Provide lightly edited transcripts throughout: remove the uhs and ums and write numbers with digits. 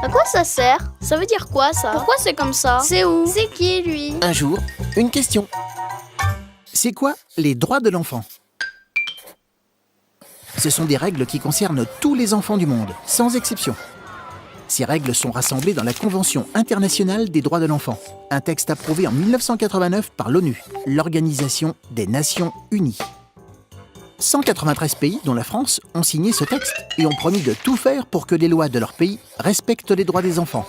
À quoi ça sert? Ça veut dire quoi ça? Pourquoi c'est comme ça? C'est où? C'est qui lui? Un jour, une question. C'est quoi les droits de l'enfant? Ce sont des règles qui concernent tous les enfants du monde, sans exception. Ces règles sont rassemblées dans la Convention internationale des droits de l'enfant, un texte approuvé en 1989 par l'ONU, l'Organisation des Nations Unies. 193 pays, dont la France, ont signé ce texte et ont promis de tout faire pour que les lois de leur pays respectent les droits des enfants.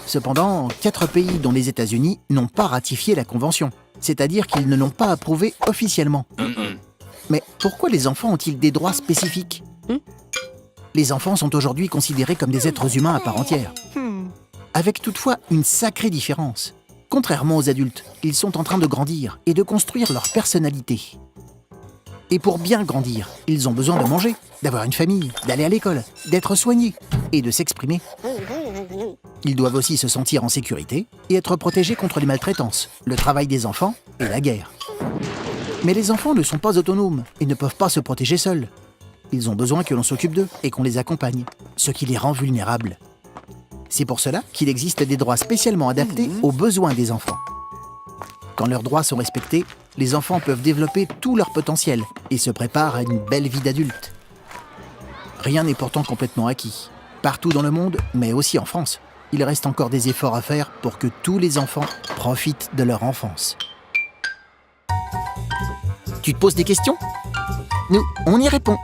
Cependant, 4 pays, dont les États-Unis, n'ont pas ratifié la Convention, c'est-à-dire qu'ils ne l'ont pas approuvée officiellement. Mais pourquoi les enfants ont-ils des droits spécifiques? Les enfants sont aujourd'hui considérés comme des êtres humains à part entière. Avec toutefois une sacrée différence. Contrairement aux adultes, ils sont en train de grandir et de construire leur personnalité. Et pour bien grandir, ils ont besoin de manger, d'avoir une famille, d'aller à l'école, d'être soignés et de s'exprimer. Ils doivent aussi se sentir en sécurité et être protégés contre les maltraitances, le travail des enfants et la guerre. Mais les enfants ne sont pas autonomes et ne peuvent pas se protéger seuls. Ils ont besoin que l'on s'occupe d'eux et qu'on les accompagne, ce qui les rend vulnérables. C'est pour cela qu'il existe des droits spécialement adaptés aux besoins des enfants. Quand leurs droits sont respectés, les enfants peuvent développer tout leur potentiel et se préparent à une belle vie d'adulte. Rien n'est pourtant complètement acquis. Partout dans le monde, mais aussi en France, il reste encore des efforts à faire pour que tous les enfants profitent de leur enfance. Tu te poses des questions? Nous, on y répond.